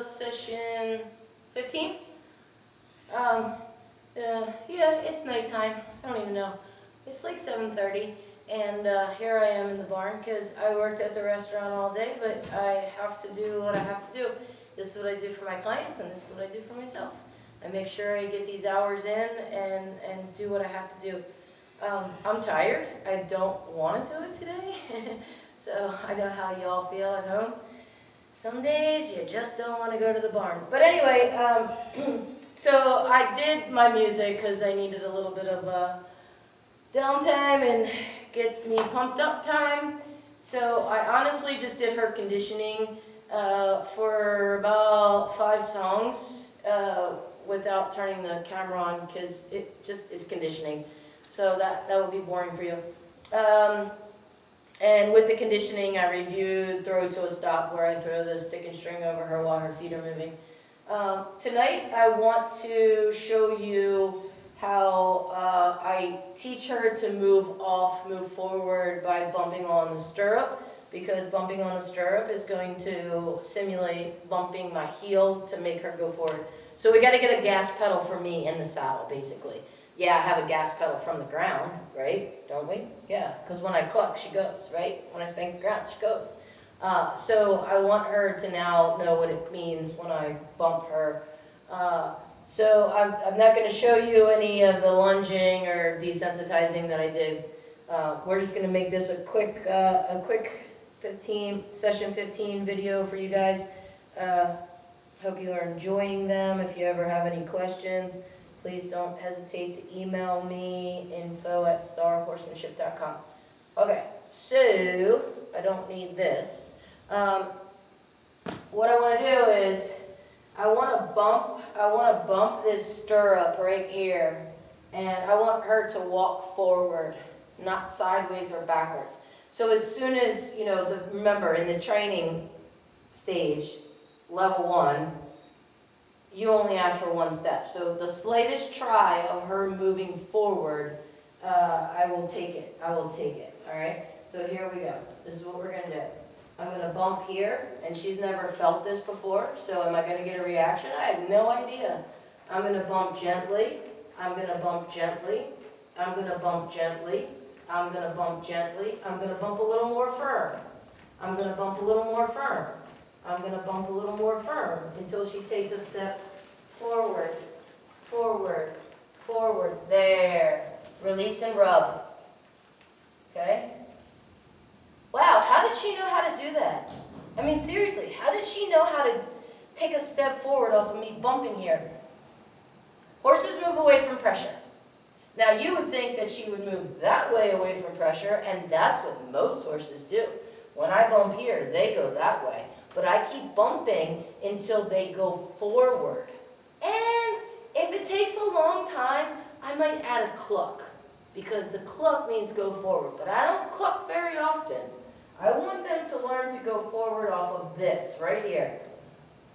session 15. Yeah, it's nighttime. I don't even know. It's like 7:30, and here I am in the barn because I worked at the restaurant all day, but I have to do what I have to do. This is what I do for my clients, and this is what I do for myself. I make sure I get these hours in and do what I have to do. I'm tired. I don't want to do it today, so I know how y'all feel at home. Some days you just don't want to go to the barn. But anyway, so I did my music because I needed a little bit of downtime and get me pumped up time. So I honestly just did her conditioning for about 5 songs without turning the camera on because it just is conditioning. So that would be boring for you. And with the conditioning, I reviewed throw to a stop where I throw the stick and string over her while her feet are moving. Tonight, I want to show you how I teach her to move forward by bumping on the stirrup, because bumping on the stirrup is going to simulate bumping my heel to make her go forward. So we got to get a gas pedal for me in the saddle, basically. Yeah, I have a gas pedal from the ground, right? Don't we? Yeah, because when I cluck, she goes, right? When I spank the ground, she goes. So I want her to now know what it means when I bump her. So I'm not going to show you any of the lunging or desensitizing that I did. We're just going to make this a quick session 15 video for you guys. Hope you are enjoying them. If you ever have any questions, please don't hesitate to email me, info@starhorsemanship.com. Okay, so I don't need this. What I want to do is I want to bump this stirrup right here, and I want her to walk forward, not sideways or backwards. So as soon as, remember in the training stage, level 1, you only ask for 1 step. So the slightest try of her moving forward, I will take it. All right? So here we go. This is what we're going to do. I'm going to bump here, and she's never felt this before, so am I going to get a reaction? I have no idea. I'm going to bump gently. I'm going to bump gently. I'm going to bump gently. I'm going to bump gently. I'm going to bump a little more firm. I'm going to bump a little more firm. I'm going to bump a little more firm until she takes a step forward, forward, forward. There. Release and rub. Okay? Wow, how did she know how to do that? I mean, seriously, how did she know how to take a step forward off of me bumping here? Horses move away from pressure. Now, you would think that she would move that way away from pressure, and that's what most horses do. When I bump here, they go that way. But I keep bumping until they go forward. And if it takes a long time, I might add a cluck, because the cluck means go forward. But I don't cluck very often. I want them to learn to go forward off of this, right here.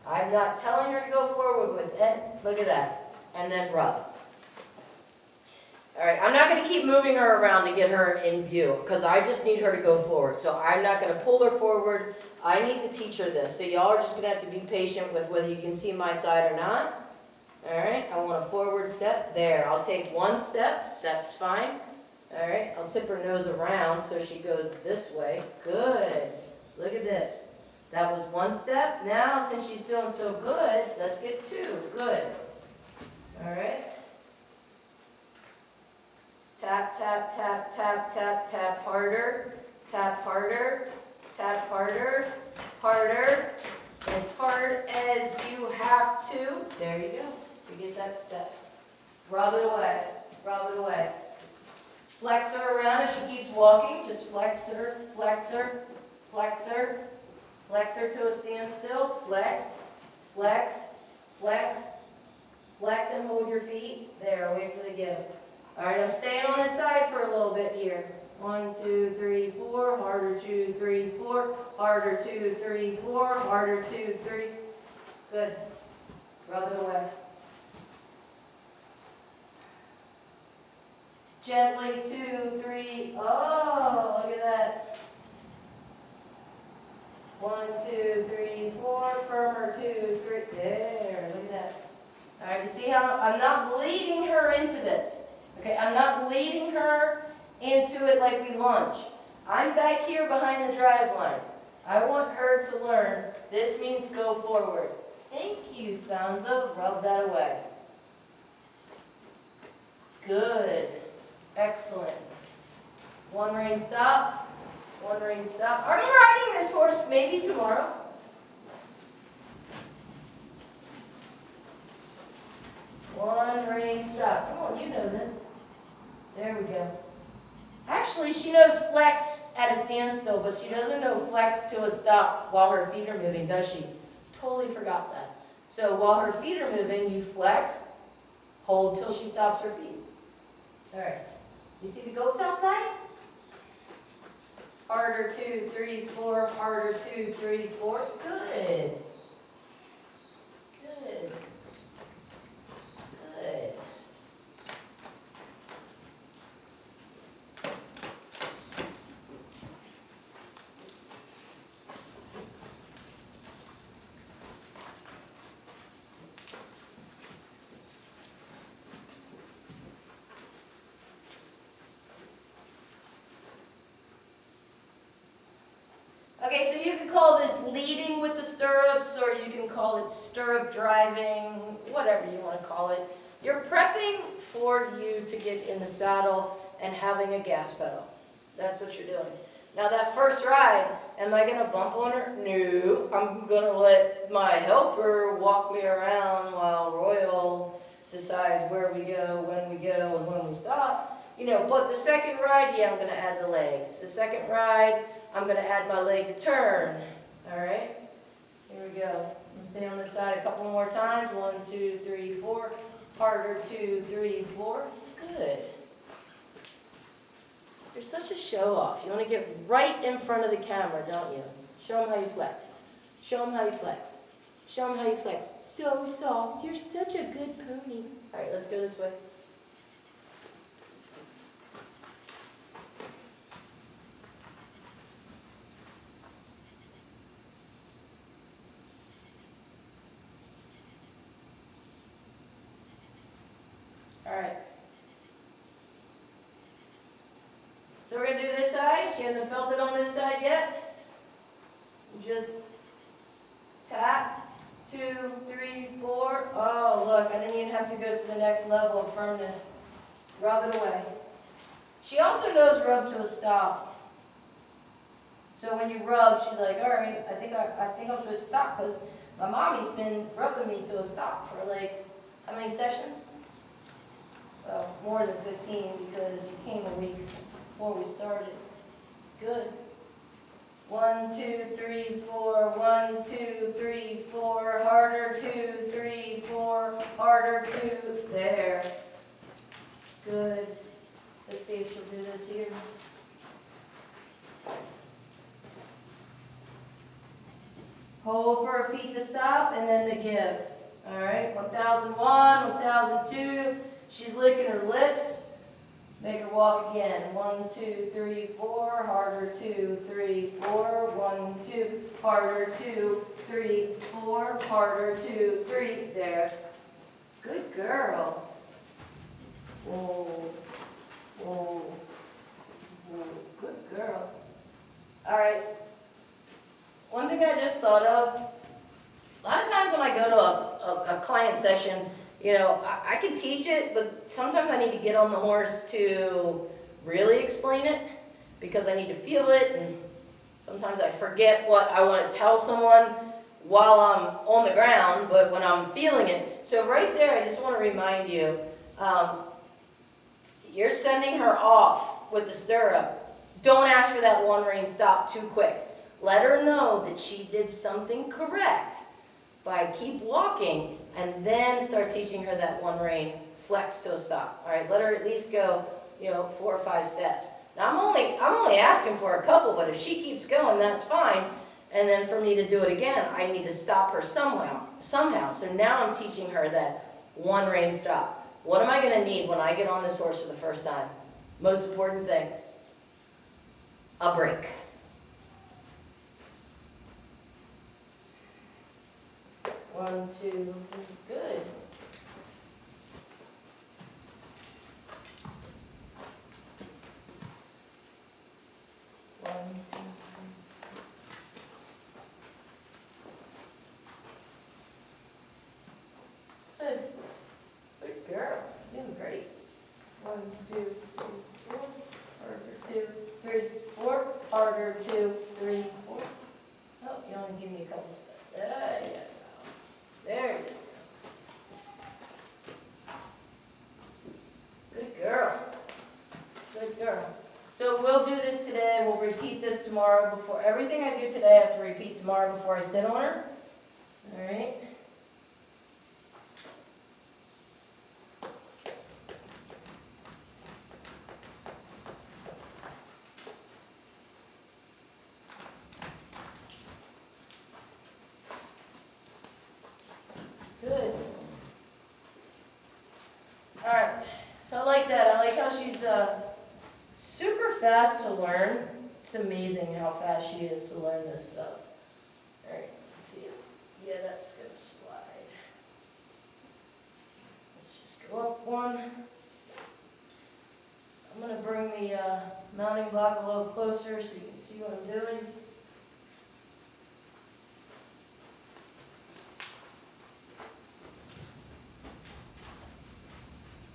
I'm not telling her to go forward with it. Look at that. And then rub. All right, I'm not going to keep moving her around to get her in view, because I just need her to go forward. So I'm not going to pull her forward. I need to teach her this. So y'all are just going to have to be patient with whether you can see my side or not. All right, I want a forward step. There, I'll take 1 step. That's fine. All right, I'll tip her nose around so she goes this way. Good. Look at this. That was 1 step. Now, since she's doing so good, let's get 2. Good. All right. Tap, tap, tap, tap, tap, tap harder. Tap harder. Tap harder. Harder. As hard as you have to. There you go. You get that step. Rub it away. Rub it away. Flex her around as she keeps walking. Just flex her, flex her, flex her. Flex her to a standstill. Flex, flex, flex, flex and hold your feet. There, wait for the give. All right, I'm staying on this side for a little bit here. 1, 2, 3, 4. Harder, 2, 3, 4. Harder, 2, 3, 4. Harder, 2, 3. Good. Rub it away. Gently, 2, 3. Oh, look at that. 1, 2, 3, 4. Firmer harder, 2, 3, there, look at that. All right, you see how I'm not leading her into this. Okay, I'm not leading her into it like we lunge. I'm back here behind the drive line. I want her to learn this means go forward. Thank you, Sansa. Rub that away. Good. Excellent. One rein stop. One rein stop. I'm riding this horse maybe tomorrow. One rein stop. Come on, you know this. There we go. Actually, she knows flex at a standstill, but she doesn't know flex to a stop while her feet are moving, does she? Totally forgot that. So while her feet are moving, you flex, hold till she stops her feet. All right. You see the goats outside? Harder, 2, 3, 4. Harder, 2, 3, 4. Good. Good. Good. Okay, so you can call this leading with the stirrups, or you can call it stirrup driving, whatever you want to call it. You're prepping for you to get in the saddle and having a gas pedal. That's what you're doing. Now that first ride, am I going to bump on her? No, I'm going to let my helper walk me around while Royal decides where we go, and when we stop. You know, but the second ride, yeah, I'm going to add the legs. The second ride, I'm going to add my leg to turn. All right? Here we go. I'm going to stay on this side a couple more times. 1, 2, 3, 4. Harder, 2, 3, 4. Good. You're such a show-off. You want to get right in front of the camera, don't you? Show them how you flex. Show them how you flex. Show them how you flex. So soft. You're such a good pony. All right, let's go this way. Alright. So we're going to do this side. She hasn't felt it on this side yet. Just tap. 2, 3, 4. Oh, look, I didn't even have to go to the next level of firmness. Rub it away. She also knows rub to a stop. So when you rub, she's like, all right, I think I'm supposed to stop, because my mommy's been rubbing me to a stop for like, how many sessions? Well, more than 15, because you came a week before we started. Good. 1, 2, 3, 4. 1, 2, 3, 4. Harder, 2, 3, 4. Harder, 2. There. Good. Let's see if she'll do this here. Hold for her feet to stop, and then to give. All right. 1001, 1002. She's licking her lips. Make her walk again. 1, 2, 3, 4. Harder, 2, 3, 4. 1, 2. Harder, 2, 3, 4. Harder, 2, 3. There. Good girl. Whoa. Whoa. Whoa. Good girl. All right. One thing I just thought of. A lot of times when I go to a client session, you know, I can teach it, but sometimes I need to get on the horse to really explain it, because I need to feel it, and sometimes I forget what I want to tell someone while I'm on the ground, but when I'm feeling it. So right there, I just want to remind you, you're sending her off with the stirrup. Don't ask for that one rein stop too quick. Let her know that she did something correct by keep walking, and then start teaching her that one rein flex to a stop. All right, let her at least go, 4 or 5 steps. Now I'm only asking for a couple, but if she keeps going, that's fine. And then for me to do it again, I need to stop her somehow. So now I'm teaching her that one rein stop. What am I going to need when I get on this horse for the first time? Most important thing, a break. 1, 2, good. One, two, three. Good. Good girl. You're doing great. 1, 2, 3, 4. Harder, 2, 3, 4. Harder, 2, 3, 4. Oh, you only give me a couple steps. There you go. There you go. Good girl. Good girl. So we'll do this today. We'll repeat this tomorrow. Before everything I do today, I have to repeat tomorrow before I sit on her. All right. Good. All right. So I like that. I like how she's super fast to learn. It's amazing how fast she is to learn this stuff. All right. Let's see it. Yeah, that's gonna slide. Let's just go up one. I'm gonna bring the mounting block a little closer so you can see what I'm doing.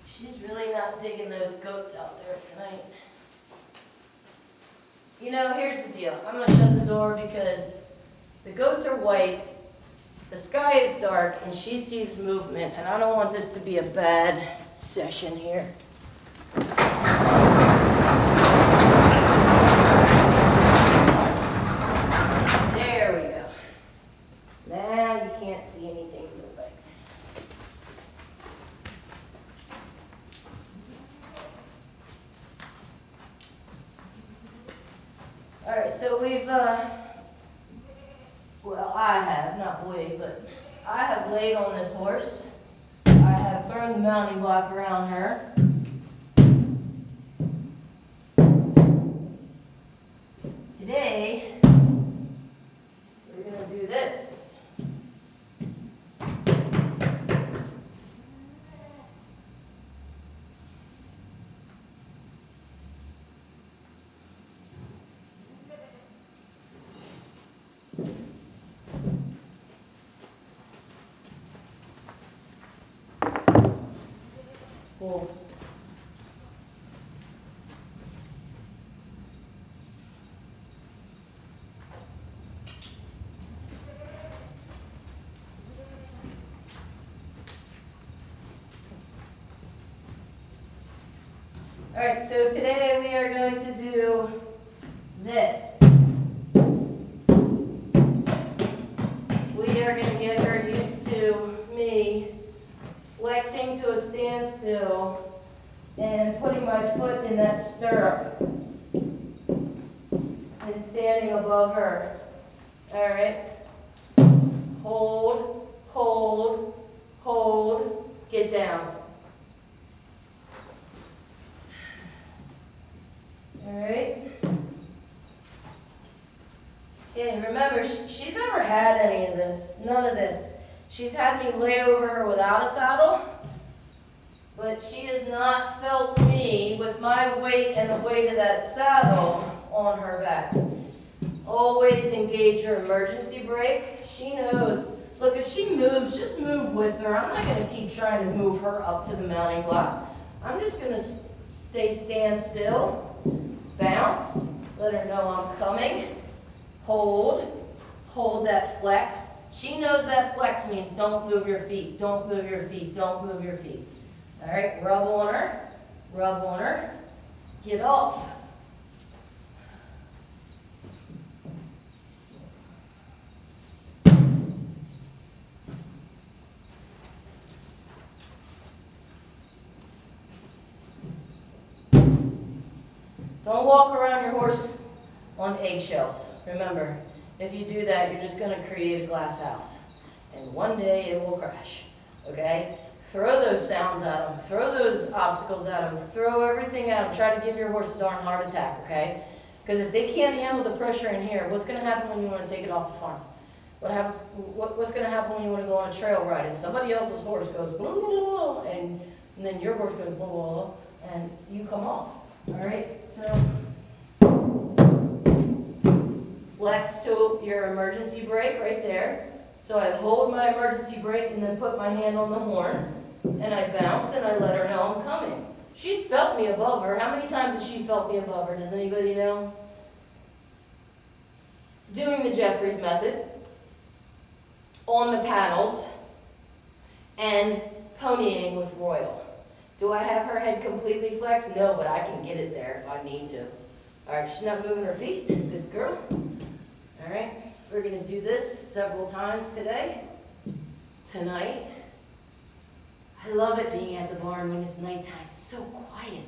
She's really not digging those goats out there tonight. You know, here's the deal. I'm going to shut the door because the goats are white, the sky is dark, and she sees movement, and I don't want this to be a bad session here. There we go. Now you can't see anything moving. All right, so we've, well, I have, not we, but I have laid on this horse. I have thrown the mounting block around her. Today, we're going to do this. Cool. All right, so today we are going to do this. We are going to get her used to me flexing to a standstill and putting my foot in that stirrup and standing above her. All right. Hold, hold, hold, get down. All right. Okay, remember, she's never had any of this, none of this. She's had me lay over her without a saddle, but she has not felt me with my weight and the weight of that saddle on her back. Always engage your emergency brake. She knows. Look, if she moves, just move with her. I'm not going to keep trying to move her up to the mounting block. I'm just going to stand still, bounce, let her know I'm coming, hold that flex. She knows that flex means don't move your feet, don't move your feet, don't move your feet. All right, rub on her, get off. Don't walk around your horse on eggshells. Remember, if you do that, you're just going to create a glass house. And one day it will crash, okay? Throw those sounds at them. Throw those obstacles at them. Throw everything at them. Try to give your horse a darn heart attack, okay? Because if they can't handle the pressure in here, what's going to happen when you want to take it off the farm? What's gonna happen when you wanna go on a trail ride and somebody else's horse goes blah, blah, blah, and then your horse goes blah, blah, blah, and you come off, all right? So flex to your emergency brake right there. So I hold my emergency brake and then put my hand on the horn, and I bounce and I let her know I'm coming. She's felt me above her. How many times has she felt me above her? Does anybody know? Doing the Jeffries method on the paddles and ponying with Royal. Do I have her head completely flexed? No, but I can get it there if I need to. All right, she's not moving her feet. Good girl. All right, we're gonna do this several times tonight. I love it being at the barn when it's nighttime. It's so quiet.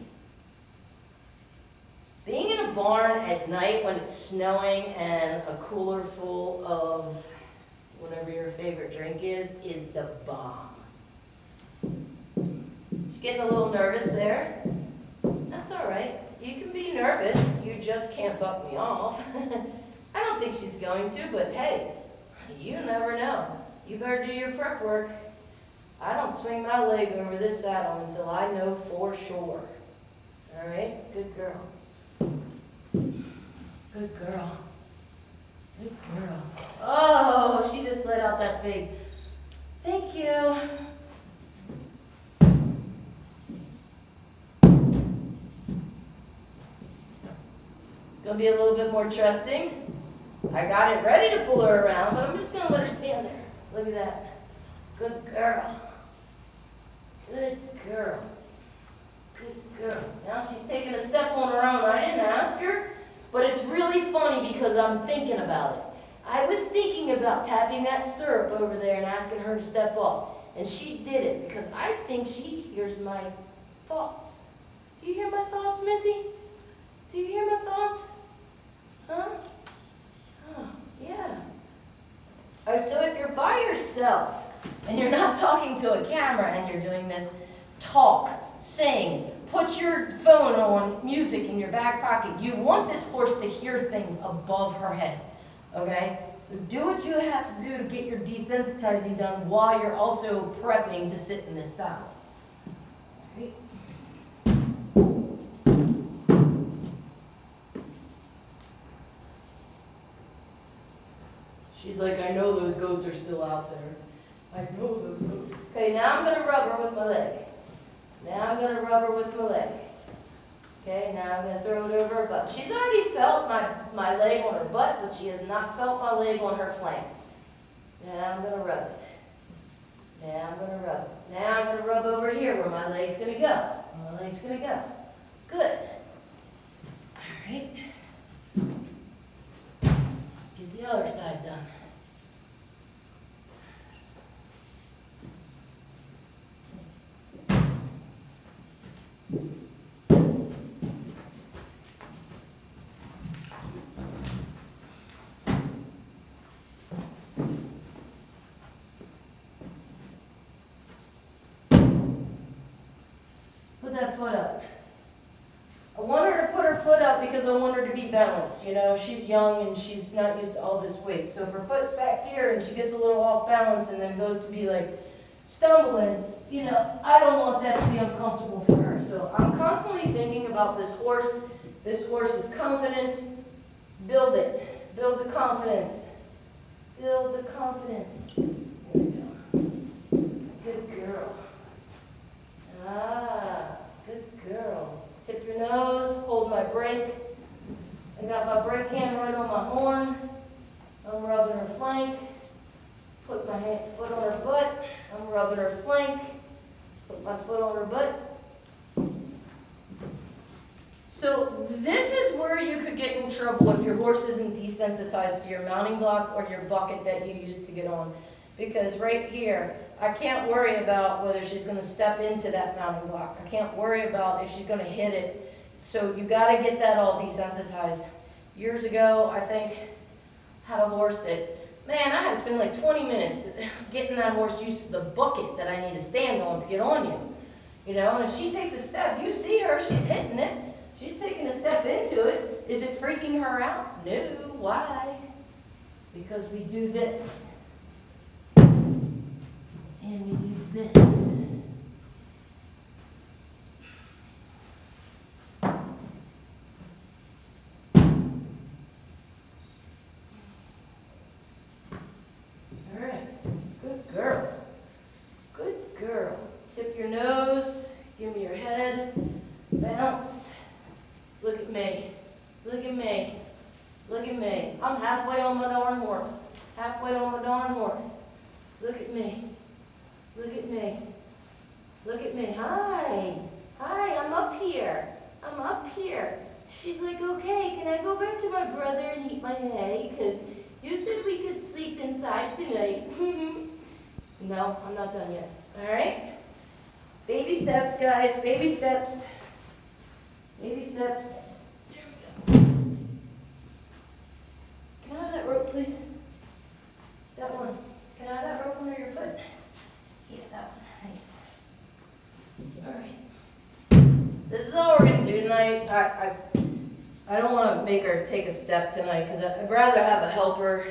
Being in a barn at night when it's snowing and a cooler full of whatever your favorite drink is the bomb. Just getting a little nervous there. That's all right. You can be nervous. You just can't buck me off. I don't think she's going to, but hey, you never know. You better do your prep work. I don't swing my leg over this saddle until I know for sure. All right? Good girl. Good girl. Good girl. Oh, she just let out that big, thank you. Gonna be a little bit more trusting. I got it ready to pull her around, but I'm just gonna let her stand there. Look at that. Good girl. Good girl. Good girl. Now she's taking a step on her own. I didn't ask her, but it's really funny because I'm thinking about it. I was thinking about tapping that stirrup over there and asking her to step up, and she did it because I think she hears my thoughts. Do you hear my thoughts, Missy? Do you hear my thoughts? Huh? Oh, yeah. All right, so if you're by yourself and you're not talking to a camera and you're doing this, talk, sing, put your phone on music in your back pocket. You want this horse to hear things above her head, okay? So do what you have to do to get your desensitizing done while you're also prepping to sit in this saddle. Right? She's like, I know those goats are still out there. I know those goats. Okay, now I'm going to rub her with my leg. Now I'm going to rub her with my leg. Okay, now I'm going to throw it over her butt. She's already felt my leg on her butt, but she has not felt my leg on her flank. Now I'm going to rub it. Now I'm going to rub it. Now I'm going to rub over here where my leg's going to go. My leg's going to go. Good. All right. Get the other side done. Put that foot up. I want her to put her foot up because I want her to be balanced. You know, she's young and she's not used to all this weight. So if her foot's back here and she gets a little off balance and then goes to be like stumbling, you know, I don't want that to be uncomfortable for her. So I'm constantly thinking about this horse. This horse's confidence. Build it. Build the confidence. Build the confidence. There we go. Good girl. Ah, good girl. Tip your nose, hold my brake. I got my brake hand right on my horn. I'm rubbing her flank. Put my foot on her butt. I'm rubbing her flank. Put my foot on her butt. So this is where you could get in trouble if your horse isn't desensitized to your mounting block or your bucket that you use to get on. Because right here, I can't worry about whether she's going to step into that mounting block. I can't worry about if she's going to hit it. So you got to get that all desensitized. Years ago, I think, had a horse that, man, I had to spend like 20 minutes getting that horse used to the bucket that I need to stand on to get on you. You know, and if she takes a step, you see her, she's hitting it. She's taking a step into it. Is it freaking her out? No. Why? Because we do this. this. All right, good girl. Good girl. Tip your nose, give me your head, bounce. Look at me, look at me, look at me. I'm halfway on my darn horse, halfway on my darn horse. Look at me, look at me, look at me. Hi, hi, I'm up here, I'm up here. She's like, okay, can I go back to my brother and eat my hay? Because you said we could sleep inside tonight. No, I'm not done yet. All right? Baby steps, guys. Baby steps. Baby steps. There we go. Can I have that rope, please? That one. Can I have that rope under your foot? Yeah, that one. Thanks. All right. This is all we're going to do tonight. I don't want to make her take a step tonight because I'd rather have a helper,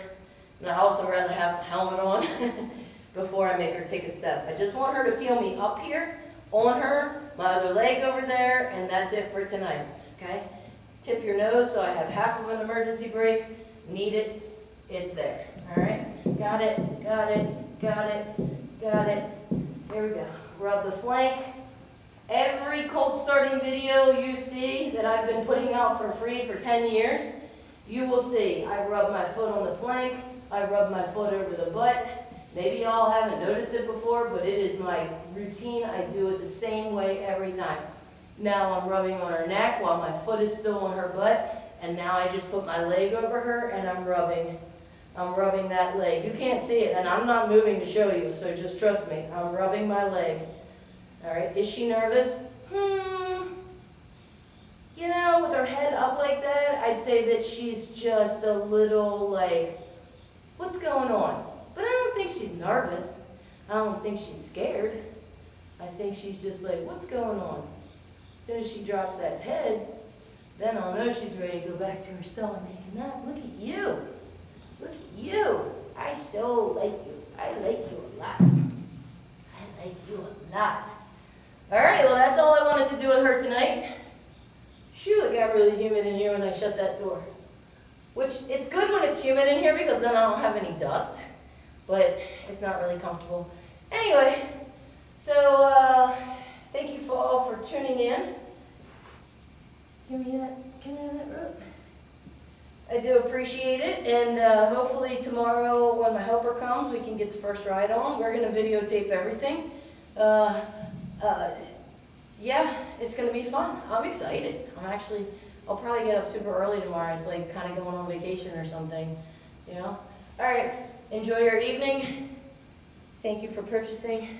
and I'd also rather have a helmet on before I make her take a step. I just want her to feel me up here, on her, my other leg over there, and that's it for tonight, okay? Tip your nose so I have half of an emergency brake. Need it, it's there, all right? Got it, got it, got it, got it. Here we go. Rub the flank. Every Colt starting video you see that I've been putting out for free for 10 years, you will see I rub my foot on the flank, I rub my foot over the butt. Maybe y'all haven't noticed it before, but it is my routine. I do it the same way every time. Now I'm rubbing on her neck while my foot is still on her butt, and now I just put my leg over her and I'm rubbing that leg. You can't see it, and I'm not moving to show you, so just trust me. I'm rubbing my leg. All right, is she nervous? You know, with her head up like that, I'd say that she's just a little like, what's going on? But I don't think she's nervous. I don't think she's scared. I think she's just like, what's going on? As soon as she drops that head, then I'll know she's ready to go back to her stall and take a nap. Look at you. Look at you. I so like you. I like you a lot. I like you a lot. All right, well, that's all I wanted to do with her tonight. Shoo, it got really humid in here when I shut that door. Which, it's good when it's humid in here because then I don't have any dust. But it's not really comfortable. Anyway, so thank you all for tuning in. Give me that, can I have that rope? I do appreciate it, and hopefully tomorrow when my helper comes, we can get the first ride on. We're going to videotape everything. Yeah, it's going to be fun. I'm excited. I'll probably get up super early tomorrow. It's like kind of going on vacation or something, you know? All right, enjoy your evening. Thank you for purchasing.